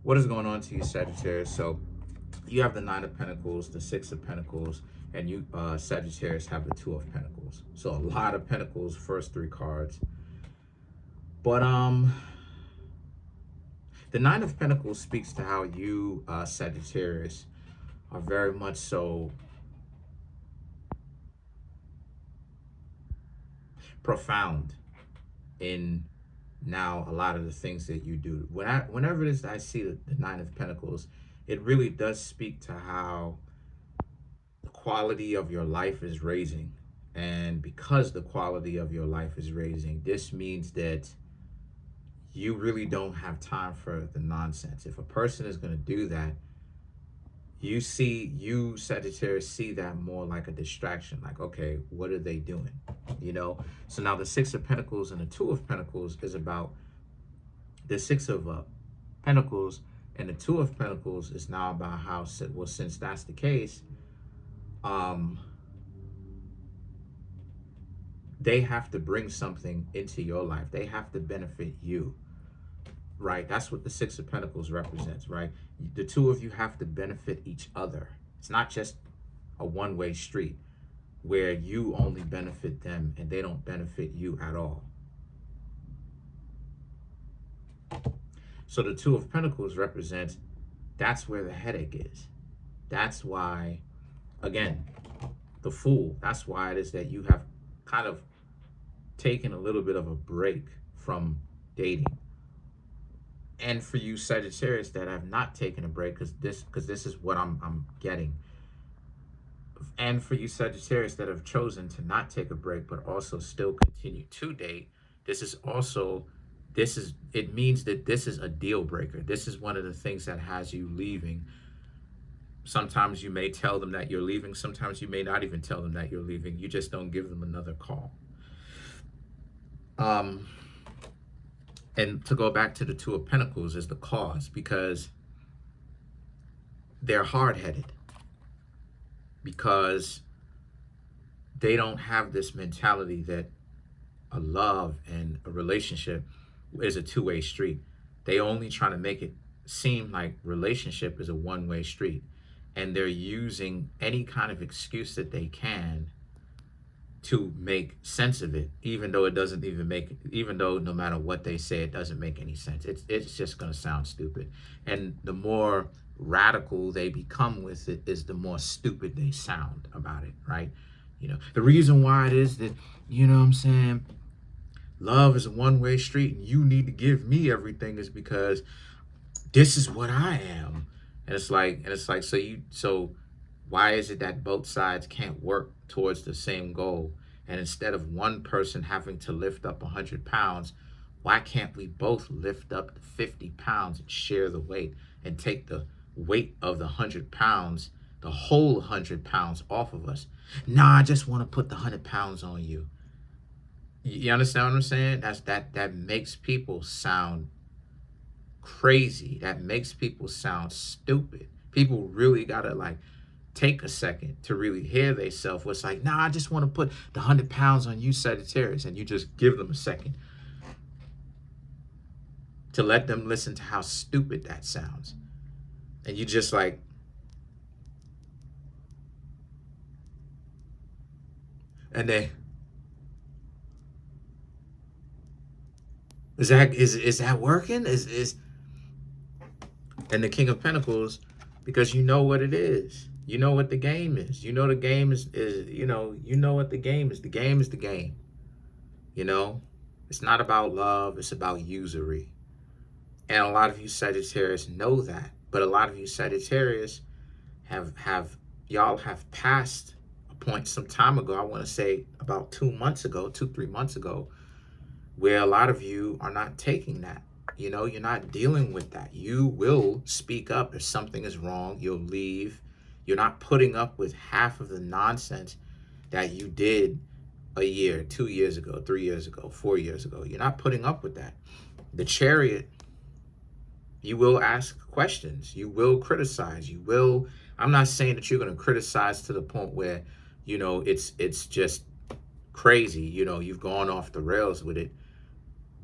What is going on to you, Sagittarius? So you have the Nine of Pentacles, the Six of Pentacles, and you, Sagittarius, have the Two of Pentacles. So a lot of Pentacles, first three cards. But the Nine of Pentacles speaks to how you, Sagittarius, are very much so profound in now a lot of the things that you do. Whenever it is I see the Nine of Pentacles, it really does speak to how the quality of your life is raising. And because the quality of your life is raising, this means that you really don't have time for the nonsense. If a person is going to do that, you Sagittarius see that more like a distraction. Like, okay, what are they doing? So now the Six of Pentacles and the Two of Pentacles is about the Six of Pentacles, and the Two of Pentacles is now about how, well, since that's the case, they have to bring something into your life. They have to benefit you, right? That's what the Six of Pentacles represents, right? The two of you have to benefit each other. It's not just a one-way street where you only benefit them and they don't benefit you at all. So the Two of Pentacles represents, that's where the headache is. That's why, again, the Fool, that's why it is that you have kind of taken a little bit of a break from dating. And for you Sagittarius that have not taken a break, because this is what I'm getting. And for you Sagittarius that have chosen to not take a break but also still continue to date, it means that this is a deal breaker. This is one of the things that has you leaving. Sometimes you may tell them that you're leaving. Sometimes you may not even tell them that you're leaving. You just don't give them another call. And to go back to the Two of Pentacles is the cause, because they're hard-headed, because they don't have this mentality that a love and a relationship is a two-way street. They only try to make it seem like relationship is a one-way street, and they're using any kind of excuse that they can to make sense of it, even though it doesn't even make, even though no matter what they say, it doesn't make any sense. It's just going to sound stupid. And the more radical they become with it is the more stupid they sound about it, right? The reason why it is that, what I'm saying, love is a one-way street and you need to give me everything is because this is what I am. And it's like, so why is it that both sides can't work towards the same goal? And instead of one person having to lift up 100 pounds, why can't we both lift up the 50 pounds and share the weight and take the weight of the 100 pounds, the whole 100 pounds off of us? Nah, I just want to put the 100 pounds on you. You understand what I'm saying? That makes people sound crazy. That makes people sound stupid. People really gotta take a second to really hear themselves. What's like, nah, I just want to put the 100 pounds on you, Sagittarius, and you just give them a second to let them listen to how stupid that sounds. And you just like, and they, is that working? And the King of Pentacles, because you know what it is. You know what the game is. You know the game is you know what the game is. The game is the game. It's not about love, it's about usury. And a lot of you Sagittarius know that. But a lot of you Sagittarius y'all have passed a point some time ago, I want to say about 3 months ago, where a lot of you are not taking that. You're not dealing with that. You will speak up if something is wrong. You'll leave. You're not putting up with half of the nonsense that you did a year, 2 years ago, 3 years ago, 4 years ago. You're not putting up with that. The Chariot, you will ask questions. You will criticize. You will. I'm not saying that you're going to criticize to the point where, it's just crazy. You've gone off the rails with it.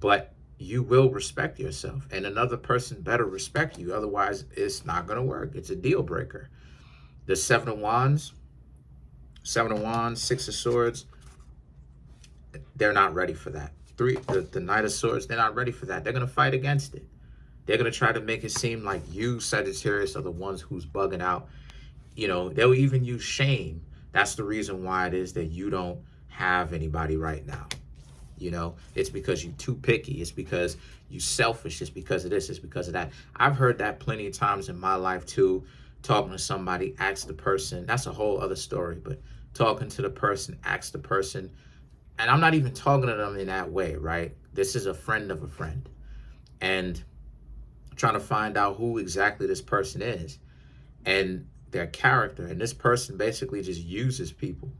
But you will respect yourself, and another person better respect you. Otherwise, it's not going to work. It's a deal breaker. The Seven of Wands, Six of Swords, they're not ready for that. The Knight of Swords, they're not ready for that. They're going to fight against it. They're going to try to make it seem like you, Sagittarius, are the ones who's bugging out. You know, they'll even use shame. That's the reason why it is that you don't have anybody right now. You know, it's because you're too picky. It's because you're selfish. It's because of this. It's because of that. I've heard that plenty of times in my life too. Talking to somebody, ask the person. That's a whole other story. But talking to the person, ask the person. And I'm not even talking to them in that way, right? This is a friend of a friend. And trying to find out who exactly this person is and their character. And this person basically just uses people,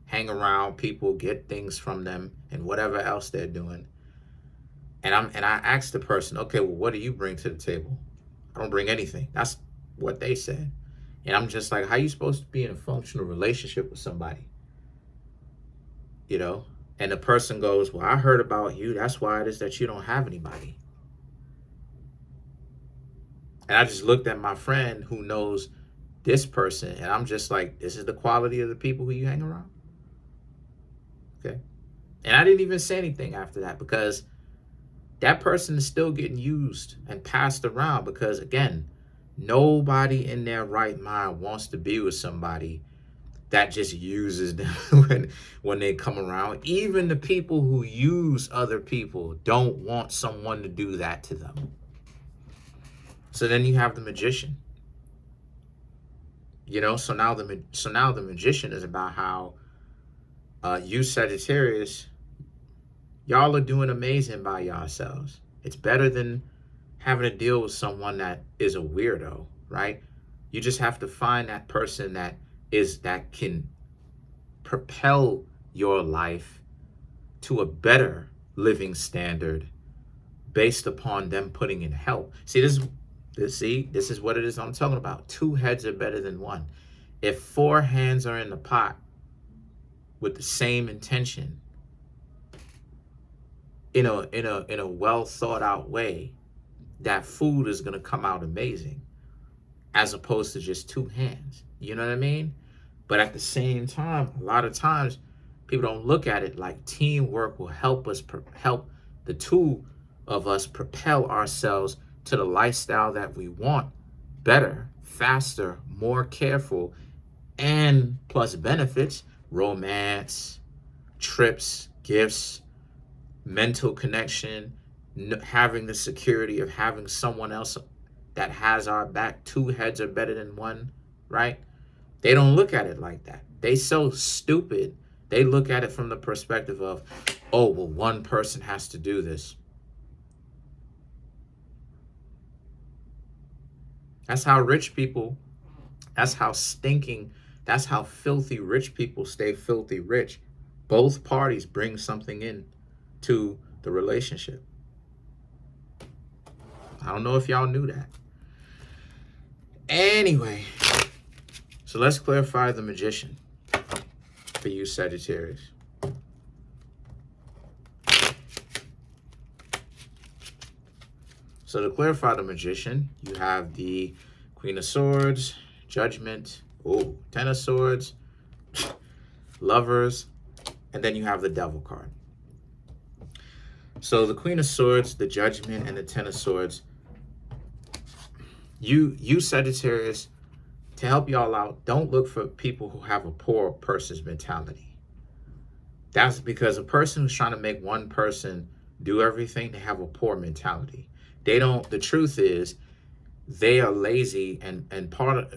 hang around people, get things from them, and whatever else they're doing. And I asked the person, okay, well, what do you bring to the table? I don't bring anything. That's what they said. And I'm just like, how are you supposed to be in a functional relationship with somebody? You know? And the person goes, well, I heard about you. That's why it is that you don't have anybody. And I just looked at my friend who knows this person, and I'm just like, this is the quality of the people who you hang around? Okay. And I didn't even say anything after that, because that person is still getting used and passed around, because again, nobody in their right mind wants to be with somebody that just uses them when they come around. Even the people who use other people don't want someone to do that to them. So then you have the Magician. You know, so now the Magician is about how you, Sagittarius, y'all are doing amazing by yourselves. It's better than having to deal with someone that is a weirdo, right? You just have to find that person that can propel your life to a better living standard based upon them putting in help. See, this is what it is I'm talking about. Two heads are better than one. If four hands are in the pot with the same intention, in a well thought out way, that food is going to come out amazing, as opposed to just two hands. You know what I mean? But at the same time, a lot of times people don't look at it like teamwork will help the two of us propel ourselves to the lifestyle that we want, better, faster, more careful, and plus benefits, romance, trips, gifts, mental connection, having the security of having someone else that has our back. Two heads are better than one, right? They don't look at it like that. They so stupid. They look at it from the perspective of, oh, well, one person has to do this. That's how rich people, that's how filthy rich people stay filthy rich. Both parties bring something in to the relationship. I don't know if y'all knew that. Anyway, so let's clarify the Magician for you, Sagittarius. So to clarify the Magician, you have the Queen of Swords, Judgment, Ten of Swords, Lovers, and then you have the Devil card. So the Queen of Swords, the Judgment, and the Ten of Swords, you Sagittarius, to help y'all out, don't look for people who have a poor person's mentality. That's because a person who's trying to make one person do everything, they have a poor mentality. The truth is, they are lazy, and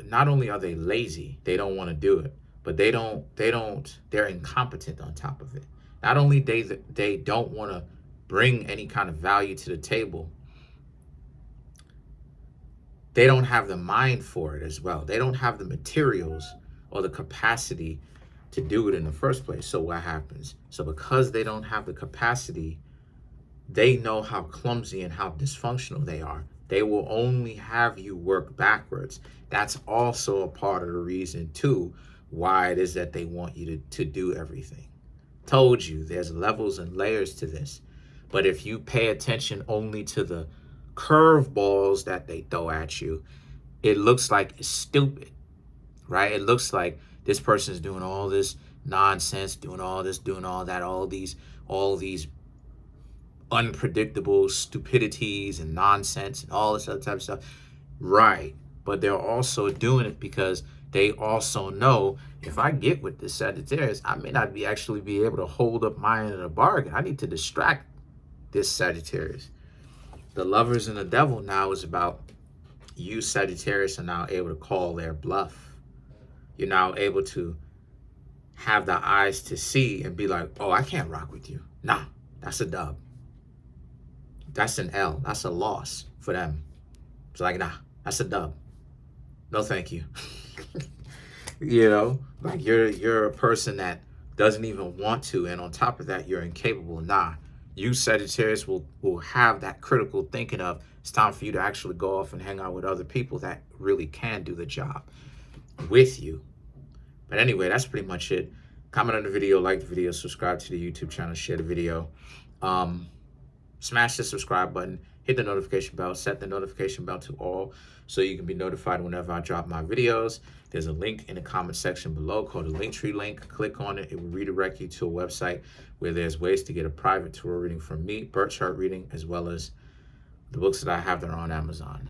not only are they lazy, they don't want to do it, but they're incompetent on top of it. Not only they don't want to bring any kind of value to the table, they don't have the mind for it as well. They don't have the materials or the capacity to do it in the first place. So what happens? So because they don't have the capacity, they know how clumsy and how dysfunctional they are. They will only have you work backwards. That's also a part of the reason too why it is that they want you to do everything. Told you, there's levels and layers to this. But if you pay attention only to the curveballs that they throw at you, it looks like it's stupid, right? It looks like this person is doing all this nonsense, doing all this, doing all that, all these unpredictable stupidities and nonsense and all this other type of stuff. Right. But they're also doing it because they also know, if I get with this Sagittarius, I may not actually be able to hold up my end of the bargain. I need to distract this Sagittarius. The Lovers and the Devil now is about you, Sagittarius, are now able to call their bluff. You're now able to have the eyes to see and be like, oh, I can't rock with you. Nah, that's a dub. That's an L. That's a loss for them. It's like, nah, that's a dub. No, thank you. You know, like you're a person that doesn't even want to, and on top of that, you're incapable. Nah, you Sagittarius will have that critical thinking of, it's time for you to actually go off and hang out with other people that really can do the job with you. But anyway, that's pretty much it. Comment on the video, like the video, subscribe to the YouTube channel, share the video. Smash the subscribe button, hit the notification bell, set the notification bell to all so you can be notified whenever I drop my videos. There's a link in the comment section below called the Linktree link. Click on it. It will redirect you to a website where there's ways to get a private tarot reading from me, birth chart reading, as well as the books that I have that are on Amazon.